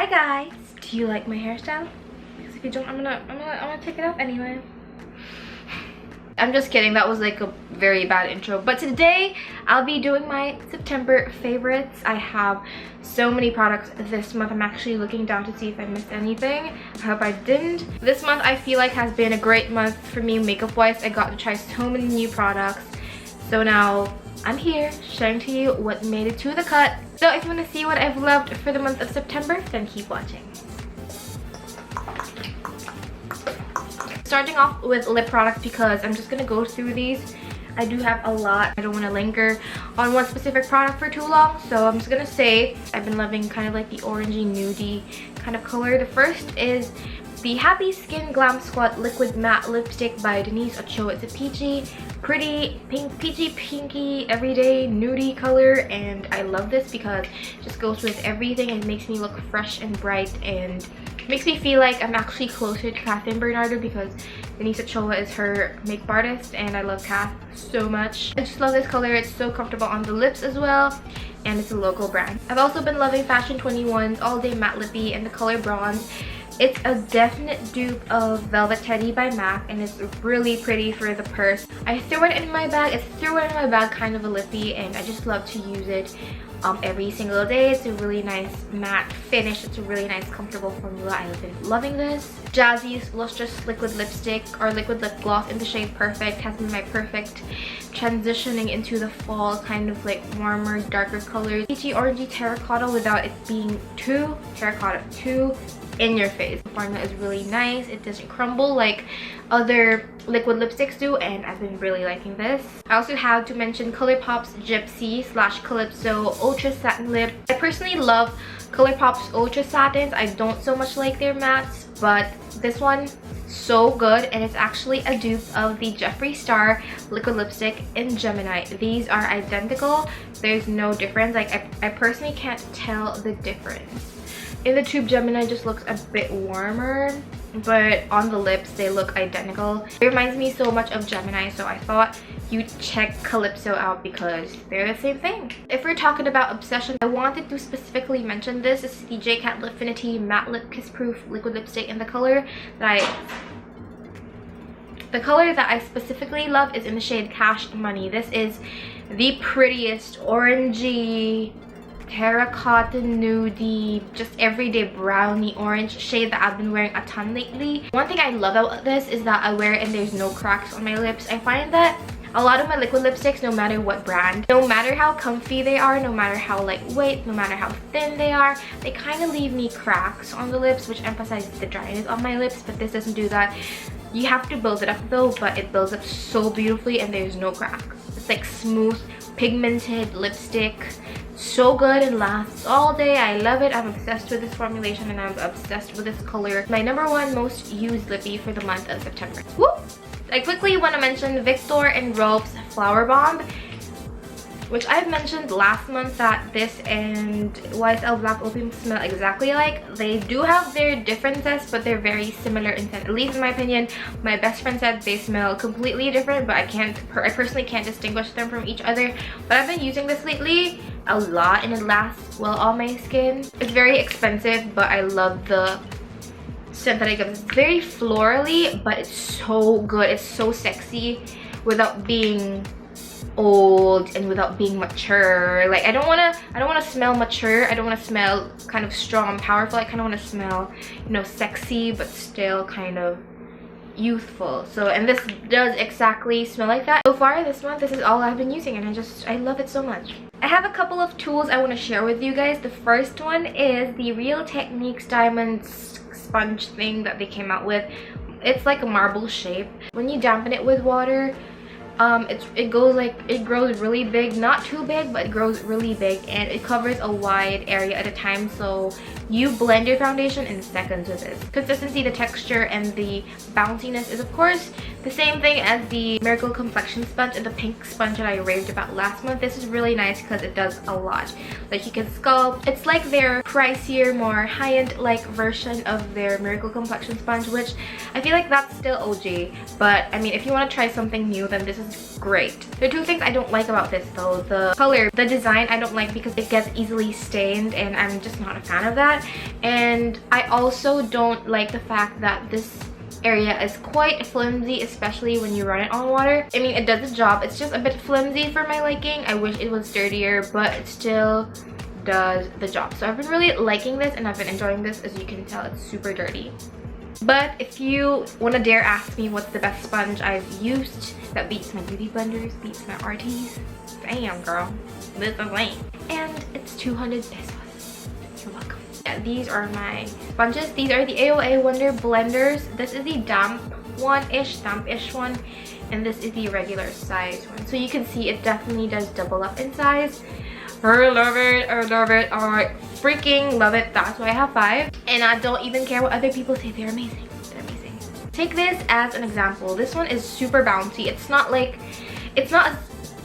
Hi guys, do you like my hairstyle? Because if you don't, I'm gonna take it off anyway. I'm just kidding, that was like a very bad intro. But today I'll be doing my September favorites. I have so many products this month. I'm actually looking down to see if I missed anything. I hope I didn't. This month I feel like has been a great month for me makeup wise. I got to try so many new products. So now I'm here sharing to you what made it to the cut. So if you want to see what I've loved for the month of September, then keep watching. Starting off with lip products because I'm just gonna go through these. I do have a lot. I don't want to linger on one specific product for too long, so I'm just gonna say I've been loving kind of like the orangey nudie kind of color. The first is the Happy Skin Glam Squad Liquid Matte Lipstick by Denise Ochoa. It's a peachy, pretty pink, peachy pinky everyday nudie color, and I love this because it just goes with everything. It makes me look fresh and bright and makes me feel like I'm actually closer to Kath and Bernardo because Denise Ochoa is her makeup artist and I love Kath so much. I just love this color. It's so comfortable on the lips as well, and it's a local brand. I've also been loving Fashion 21's All Day Matte Lippy in the color Bronze. It's a definite dupe of Velvet Teddy by MAC, and it's really pretty for the purse. I threw it in my bag. It's threw it in my bag kind of a lippy, and I just love to use it every single day. It's a really nice matte finish. It's a really nice comfortable formula. I've been loving this. Jazzy's Lustrous liquid lipstick or liquid lip gloss in the shade Perfect has been my perfect transitioning into the fall, kind of like warmer, darker colors. Peachy orangey terracotta without it being too terracotta, too in your face. The formula is really nice. It doesn't crumble like other liquid lipsticks do, and I've been really liking this. I also have to mention Colourpop's Gypsy / Calypso Ultra Satin Lip. I personally love Colourpop's Ultra Satins. I don't so much like their mattes, but this one so good, and it's actually a dupe of the Jeffree Star liquid lipstick in Gemini. These are identical. There's no difference. Like I personally can't tell the difference. In the tube, Gemini just looks a bit warmer, but on the lips they look identical. It reminds me so much of Gemini, so I thought you'd check Calypso out because they're the same thing. If we're talking about obsession, I wanted to specifically mention this. This is the JCAT Lipfinity Matte Lip Kissproof liquid lipstick, and the color that I specifically love is in the shade Cash Money. This is the prettiest orangey terracotta nudie, just everyday brownie orange shade that I've been wearing a ton lately. One thing I love about this is that I wear it and there's no cracks on my lips. I find that a lot of my liquid lipsticks, no matter what brand, no matter how comfy they are, no matter how lightweight, no matter how thin they are, they kind of leave me cracks on the lips, which emphasizes the dryness on my lips. But this doesn't do that. You have to build it up though, but it builds up so beautifully and there's no cracks. It's like smooth pigmented lipstick, so good and lasts all day. I love it. I'm obsessed with this formulation and I'm obsessed with this color. My #1 most used lippy for the month of September. Woo! I quickly want to mention Viktor and Rolf's Flowerbomb, which I've mentioned last month that this and YSL Black Opium smell exactly alike. They do have their differences, but they're very similar in scent. At least in my opinion, my best friend said they smell completely different, but I personally can't distinguish them from each other. But I've been using this lately a lot and it lasts well on my skin. It's very expensive, but I love the scent that it gives. It's very florally, but it's so good. It's so sexy without being old and without being mature. Like I don't want to smell mature. I don't want to smell kind of strong and powerful. I kind of want to smell, you know, sexy but still kind of youthful. So, and this does exactly smell like that. So far this month, this is all I've been using, and I love it so much. I have a couple of tools I want to share with you guys. The first one is the Real Techniques diamond sponge thing that they came out with. It's like a marble shape. When you dampen it with water, it grows really big, not too big, but it grows really big, and it covers a wide area at a time, so you blend your foundation in seconds with this. Consistency, the texture, and the bounciness is of course the same thing as the Miracle Complexion Sponge and the pink sponge that I raved about last month. This is really nice because it does a lot. Like you can sculpt. It's like their pricier, more high-end like version of their Miracle Complexion Sponge, which I feel like that's still OG, but I mean if you want to try something new, then this is great. There are two things I don't like about this though. The color, the design I don't like because it gets easily stained, and I'm just not a fan of that. that. And I also don't like the fact that this area is quite flimsy, especially when you run it on water. I mean, it does the job. It's just a bit flimsy for my liking. I wish it was sturdier, but it still does the job. So I've been really liking this and I've been enjoying this. As you can tell, it's super dirty. But if you want to dare ask me what's the best sponge I've used that beats my beauty blenders, beats my RTs, damn girl, this is lame. And it's 200 pesos. You're welcome. Yeah, these are my sponges. These are the AOA Wonderblenders. This is the dampish one, and this is the regular size one. So you can see it definitely does double up in size. I love it, I love it, I freaking love it. That's why I have 5, and I don't even care what other people say. They're amazing, they're amazing. Take this as an example. This one is super bouncy. It's not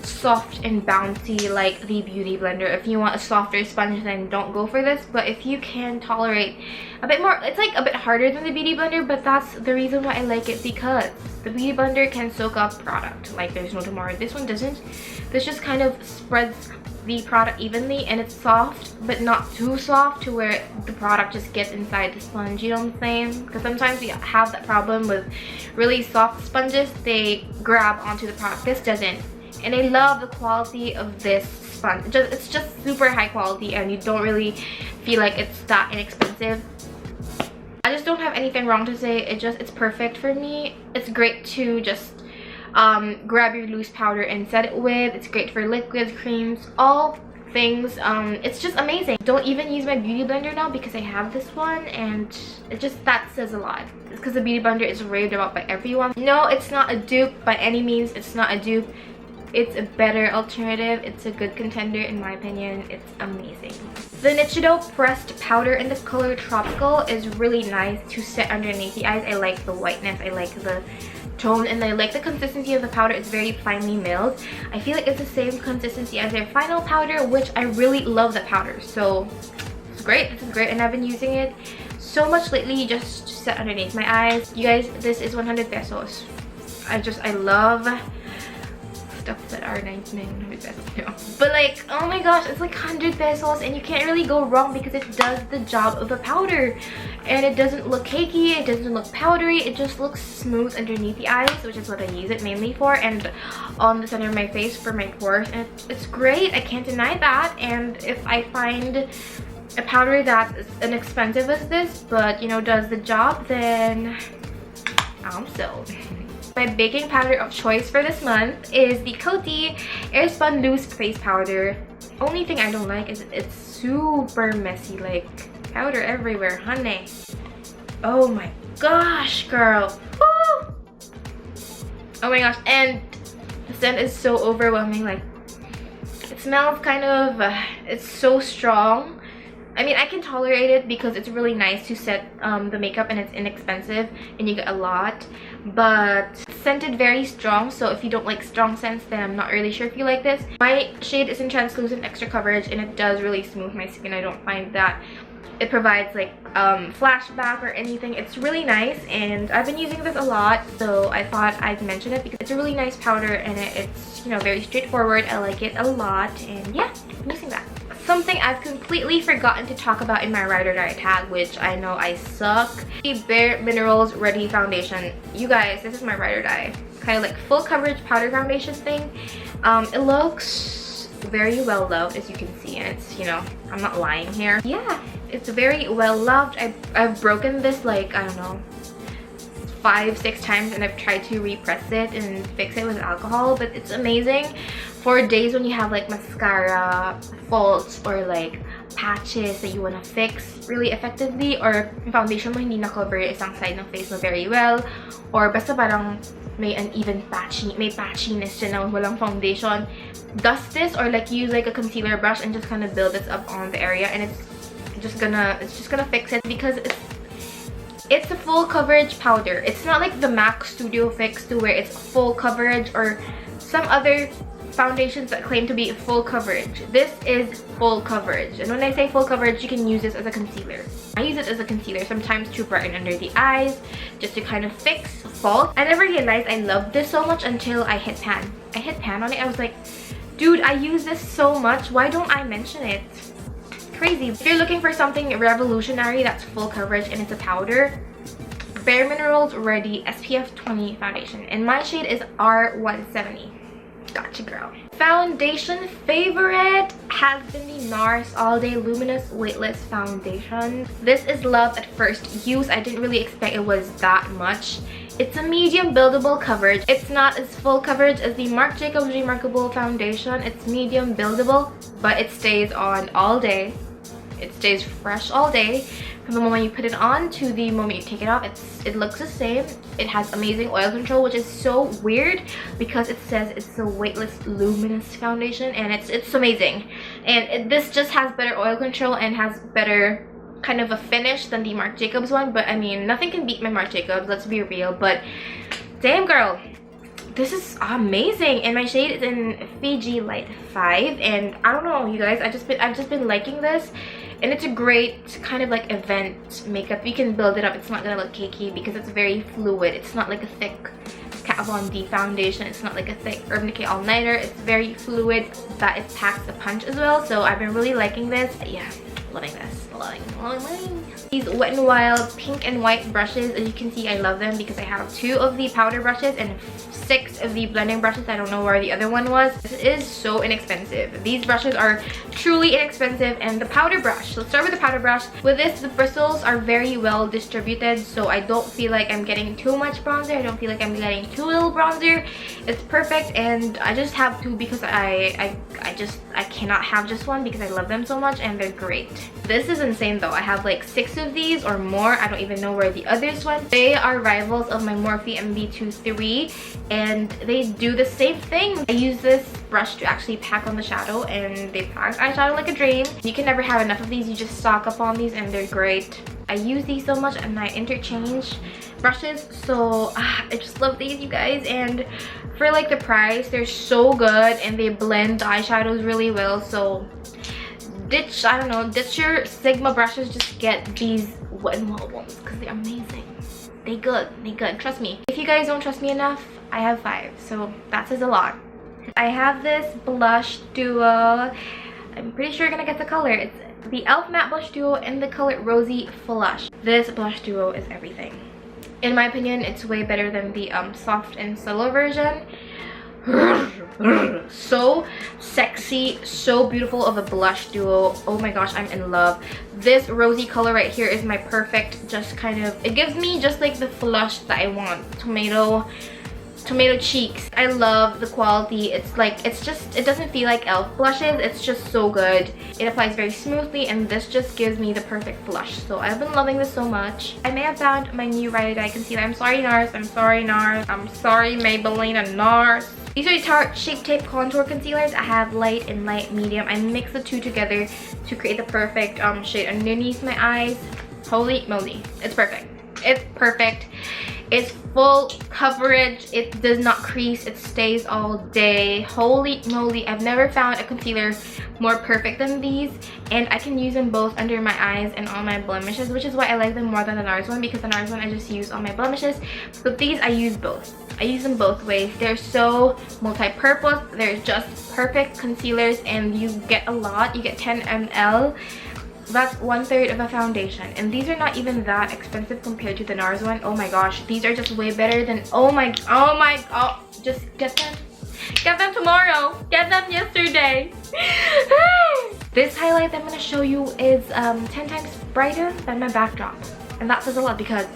soft and bouncy like the beauty blender. If you want a softer sponge, then don't go for this. But if you can tolerate a bit more, it's like a bit harder than the beauty blender, but that's the reason why I like it, because the beauty blender can soak up product like there's no tomorrow. This one doesn't. This just kind of spreads the product evenly, and it's soft but not too soft to where the product just gets inside the sponge, you know what I'm saying? Because sometimes you have that problem with really soft sponges, they grab onto the product. This doesn't. And I love the quality of this sponge. It's just super high quality, and you don't really feel like it's that inexpensive. I just don't have anything wrong to say. It's perfect for me. It's great to just grab your loose powder and set it with. It's great for liquids, creams, all things. It's just amazing. Don't even use my beauty blender now because I have this one, and that says a lot. It's because the beauty blender is raved about by everyone. No, it's not a dupe by any means. It's not a dupe. It's a better alternative. It's a good contender in my opinion. It's amazing. The Nichido pressed powder in the color Tropical is really nice to set underneath the eyes. I like the whiteness, I like the tone, and I like the consistency of the powder. It's very finely milled. I feel like it's the same consistency as their final powder, which I really love that powder. So it's great. This is great, and I've been using it so much lately just to set underneath my eyes. You guys, this is 100 pesos. I love stuff that are 99 pesos, you know. But like, oh my gosh, it's like 100 pesos, and you can't really go wrong because it does the job of a powder, and it doesn't look cakey, it doesn't look powdery, it just looks smooth underneath the eyes, which is what I use it mainly for, and on the center of my face for my pores. And it's great, I can't deny that. And if I find a powder that is inexpensive as this, but you know, does the job, then I'm sold. My baking powder of choice for this month is the Coty Airspun Loose Face Powder. Only thing I don't like is it's super messy, like powder everywhere, honey. Oh my gosh, girl. Woo! Oh my gosh, and the scent is so overwhelming. Like, it smells kind of, it's so strong. I mean, I can tolerate it because it's really nice to set the makeup, and it's inexpensive and you get a lot, but it's scented very strong. So if you don't like strong scents, then I'm not really sure if you like this. My shade is in Translucent Extra Coverage, and it does really smooth my skin. I don't find that it provides like flashback or anything. It's really nice, and I've been using this a lot, so I thought I'd mention it because it's a really nice powder, and it's, you know, very straightforward. I like it a lot, and yeah, I'm using that. Something I've completely forgotten to talk about in my Ride or Die tag, which I know I suck. The Bareminerals Ready Foundation. You guys, this is my Ride or Die. Kind of like full coverage powder foundation thing. It looks very well loved, as you can see, and it's, you know, I'm not lying here. Yeah, it's very well loved. I've broken this like, I don't know, 5-6 times, and I've tried to repress it and fix it with alcohol, but it's amazing for days when you have like mascara faults or like patches that you want to fix really effectively, or yung foundation mo hindi na-cover isang side ng face mo very well, or basta parang may uneven patchiness siya na walang foundation. Dust this, or like use like a concealer brush and just kind of build this up on the area, and it's just gonna fix it, because it's a full coverage powder. It's not like the MAC Studio Fix to where it's full coverage, or some other foundations that claim to be full coverage. This is full coverage, and when I say full coverage, you can use this as a concealer. I use it as a concealer sometimes to brighten under the eyes, just to kind of fix fault. I never realized I loved this so much until I hit pan. I hit pan on it. I was like, dude, I use this so much. Why don't I mention it? crazy. If you're looking for something revolutionary that's full coverage and it's a powder, Bareminerals Ready SPF 20 foundation, and my shade is R170. Gotcha, girl. Foundation favorite has been the NARS All Day Luminous Weightless Foundation. This is love at first use. I didn't really expect it was that much. It's a medium buildable coverage. It's not as full coverage as the Marc Jacobs Remarkable Foundation. It's medium buildable, but it stays on all day. It stays fresh all day. From the moment you put it on to the moment you take it off, it looks the same. It has amazing oil control, which is so weird because it says it's a weightless luminous foundation, and it's amazing. And this just has better oil control and has better kind of a finish than the Marc Jacobs one. But I mean, nothing can beat my Marc Jacobs, let's be real. But damn, girl, this is amazing. And my shade is in Fiji Light 5, and I don't know, you guys, I've just been liking this. And it's a great kind of like event makeup. You can build it up. It's not gonna look cakey because it's very fluid. It's not like a thick Kat Von D foundation. It's not like a thick Urban Decay All Nighter. It's very fluid, but it packs a punch as well. So I've been really liking this. Yeah, loving this. Loving. These Wet n Wild pink and white brushes, as you can see, I love them because I have 2 of the powder brushes and 6 of the blending brushes. I don't know where the other one was. This is so inexpensive. These brushes are truly inexpensive. And the powder brush, let's start with the powder brush. With this, the bristles are very well distributed, so I don't feel like I'm getting too much bronzer. I don't feel like I'm getting too little bronzer. It's perfect, and I just have 2 because I cannot have just one because I love them so much and they're great. This is insane though. I have like 6 of these or more. I don't even know where the others went. They are rivals of my Morphe MB23, and they do the same thing. I use this brush to actually pack on the shadow, and they pack eyeshadow like a dream. You can never have enough of these. You just stock up on these and they're great. I use these so much and I interchange brushes, so I just love these, you guys. And for like the price, they're so good and they blend the eyeshadows really well. So ditch your Sigma brushes, just get these Wet n Wild ones because they're amazing. They good, trust me. If you guys don't trust me enough, I have 5, so that says a lot. I have this blush duo. I'm pretty sure you're gonna get the color. It's the e.l.f. matte blush duo in the color Rosy Flush. This blush duo is everything. In my opinion, it's way better than the soft and subtle version. So sexy, so beautiful of a blush duo. Oh my gosh, I'm in love. This rosy color right here is my perfect, just kind of, it gives me just like the flush that I want. Tomato cheeks. I love the quality. It's like, it doesn't feel like e.l.f. blushes. It's just so good. It applies very smoothly, and this just gives me the perfect flush. So I've been loving this so much. I may have found my new Ride or Die concealer. I'm sorry, NARS. I'm sorry, NARS. I'm sorry, Maybelline and NARS. These are the Tarte Shape Tape Contour Concealers. I have light and light medium. I mix the 2 together to create the perfect shade underneath my eyes. Holy moly. It's perfect. It's perfect. It's full coverage. It does not crease. It stays all day. Holy moly. I've never found a concealer more perfect than these. And I can use them both under my eyes and on my blemishes, which is why I like them more than the NARS one, because the NARS one I just use on my blemishes. But these I use both. I use them both ways. They're so multi-purpose. They're just perfect concealers, and you get a lot. You get 10 ml. That's 1/3 of a foundation, and these are not even that expensive compared to the NARS one. Oh my gosh, these are just way better than, oh, just get them tomorrow, get them yesterday. This highlight that I'm going to show you is 10 times brighter than my backdrop, and that says a lot because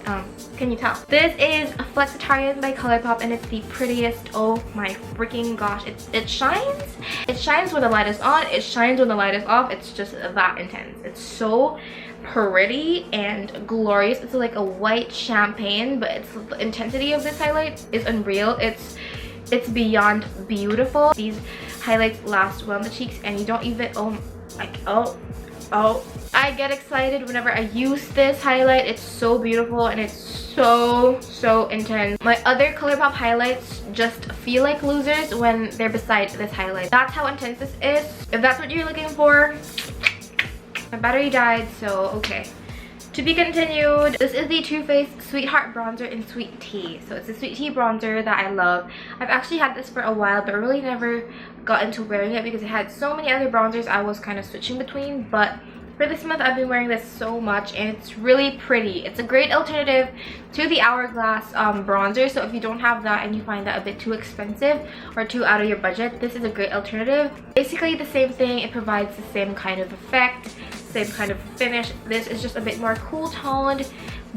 can you tell? This is a Flexetarian by Colourpop, and it's the prettiest. Oh my freaking gosh. It shines. It shines when the light is on. It shines when the light is off. It's just that intense. It's so pretty and glorious. It's like a white champagne, but the intensity of this highlight is unreal. It's beyond beautiful. These highlights last well on the cheeks, and you don't even, I get excited whenever I use this highlight. It's so beautiful and it's so intense. My other Colourpop highlights just feel like losers when they're beside this highlight. That's how intense this is. If that's what you're looking for, my battery died, so okay. To be continued. This is the Too Faced Sweetheart Bronzer in Sweet Tea. So it's a sweet tea bronzer that I love. I've actually had this for a while, but really never got into wearing it because it had so many other bronzers I was kind of switching between. But For this month, I've been wearing this so much and it's really pretty. It's a great alternative to the Hourglass bronzer. So if you don't have that and you find that a bit too expensive or too out of your budget, this is a great alternative. Basically the same thing. It provides the same kind of effect, same kind of finish. This is just a bit more cool toned,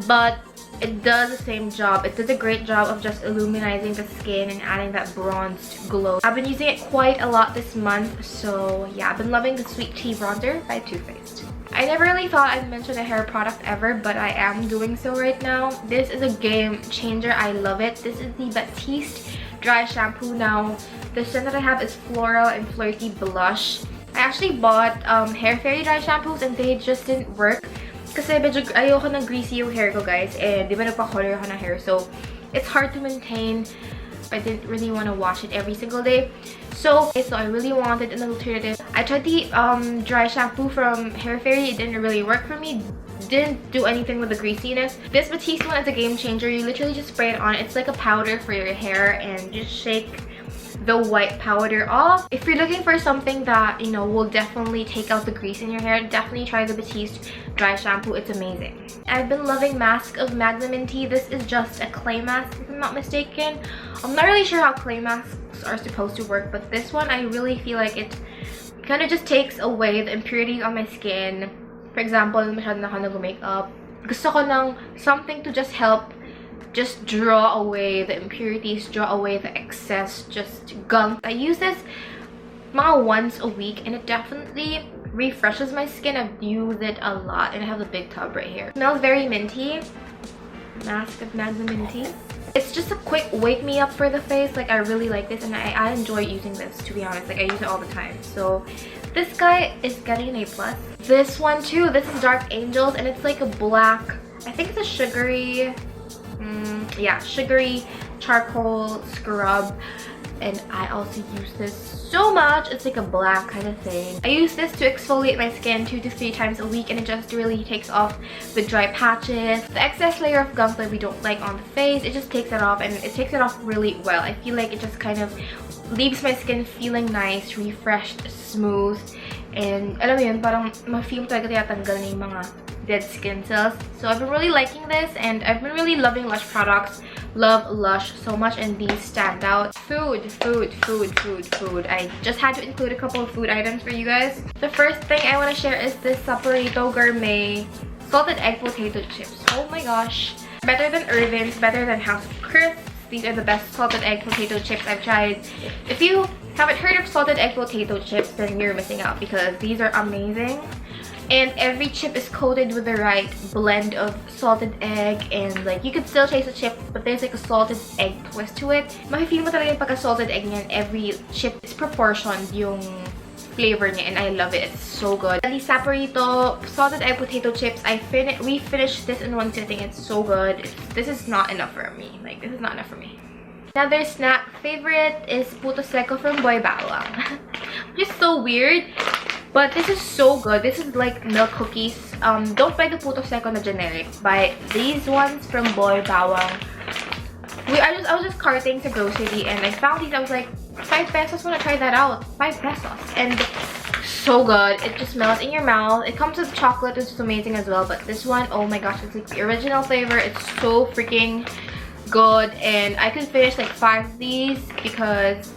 but it does the same job. It does a great job of just illuminating the skin and adding that bronzed glow. I've been using it quite a lot this month, so yeah, I've been loving the Sweet Tea Bronzer by Too Faced. I never really thought I'd mention a hair product ever, but I am doing so right now. This is a game changer. I love it. This is the Batiste Dry Shampoo. Now, the scent that I have is Floral and Flirty Blush. I actually bought Hair Fairy Dry Shampoos and they just didn't work. Kasi medyo ayoko ng greasy yung hair ko, guys. And di ba nagpa-color ako ng hair. So, it's hard to maintain. I didn't really want to wash it every single day. So I really wanted an alternative. I tried the dry shampoo from Hair Fairy. It didn't really work for me. Didn't do anything with the greasiness. This Batiste one is a game changer. You literally just spray it on. It's like a powder for your hair and just shake the white powder off. If you're looking for something that, you know, will definitely take out the grease in your hair, definitely try the Batiste dry shampoo. It's amazing. I've been loving Mask of Magnum Tea. This is just a clay mask, if I'm not mistaken. I'm not really sure how clay masks are supposed to work, but this one I really feel like it kind of just takes away the impurities on my skin. For example, masyado na ako nag-makeup. Gusto ko ng something to just help just draw away the impurities, draw away the excess, just gunk. I use this mga once a week and it definitely refreshes my skin. I've used it a lot and I have a big tub right here. It smells very minty. Mask of Magnum Minty. It's just a quick wake me up for the face. Like, I really like this and I enjoy using this, to be honest. Like, I use it all the time. So this guy is getting an A+. This one too, this is Dark Angels and it's like a black, I think it's a sugary, yeah, sugary charcoal scrub. And I also use this so much. It's like a black kind of thing. I use this to exfoliate my skin 2 to 3 times a week and it just really takes off the dry patches, the excess layer of gunk that we don't like on the face. It just takes it off and it takes it off really well. I feel like it just kind of leaves my skin feeling nice, refreshed, smooth, and alam mo yun, parang ma-feel talaga tinatanggal na yung mga dead skin cells. So I've been really liking this and I've been really loving Lush products. Love Lush so much and these stand out. Food. I just had to include a couple of food items for you guys. The first thing I want to share is this Saporito Gourmet Salted Egg Potato Chips. Oh my gosh. Better than Irvin's, better than House of Crisps. These are the best salted egg potato chips I've tried. If you haven't heard of salted egg potato chips, then you're missing out because these are amazing. And every chip is coated with the right blend of salted egg and like you could still taste the chip but there's like a salted egg twist to it. Makifeel mo talaga yung pagka-salted egg niyan. Every chip is proportioned yung flavor niya and I love it. It's so good. The Saporito salted egg potato chips, we finished this in one sitting. It's so good. This is not enough for me. Like, this is not enough for me. Another snack favorite is Puto Seco from Boy Bawang. Which is so weird. But this is so good. This is like milk cookies. Don't buy the Puto Seco na generic. Buy these ones from Boy Bawang. I was just carting to grocery and I found these. I was like, 5 pesos. Wanna try that out? 5 pesos. And so good. It just melts in your mouth. It comes with chocolate, which is amazing as well. But this one, oh my gosh, it's like the original flavor. It's so freaking good. And I could finish like 5 of these because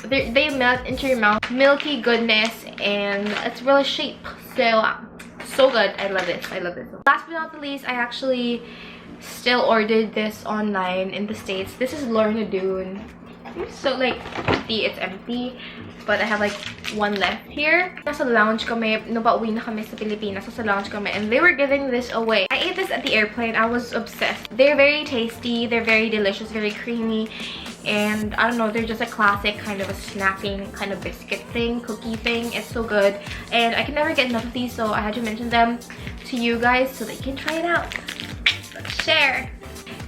they melt into your mouth. Milky goodness and it's really cheap. So good. I love this. I love this. Last but not the least, I actually still ordered this online in the States. This is Lorna Doone. So like it's empty, but I have like one left here. Nasa lounge kami, no ba uwi na kami sa Pilipinas, nasa lounge kami, and they were giving this away. I ate this at the airplane. I was obsessed. They're very tasty, they're very delicious, very creamy, and I don't know, they're just a classic kind of a snacking kind of biscuit thing, cookie thing. It's so good, and I can never get enough of these, so I had to mention them to you guys so that you can try it out. Let's share.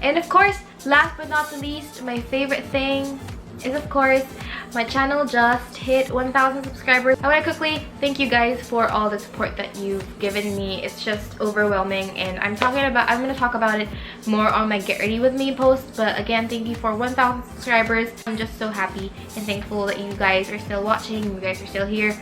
And of course, last but not the least, my favorite thing is of course my channel just hit 1,000 subscribers. I want to quickly thank you guys for all the support that you've given me. It's just overwhelming, and I'm going to talk about it more on my Get Ready With Me post. But again, thank you for 1,000 subscribers. I'm just so happy and thankful that you guys are still watching, you guys are still here.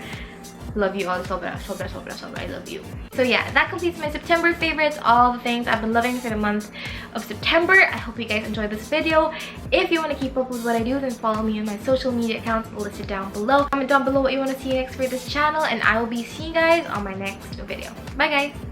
Love you all. Sobra, sobra, sobra, sobra. I love you. So yeah, that completes my September favorites. All the things I've been loving for the month of September. I hope you guys enjoyed this video. If you want to keep up with what I do, then follow me on my social media accounts listed down below. Comment down below what you want to see next for this channel, and I will be seeing you guys on my next video. Bye guys.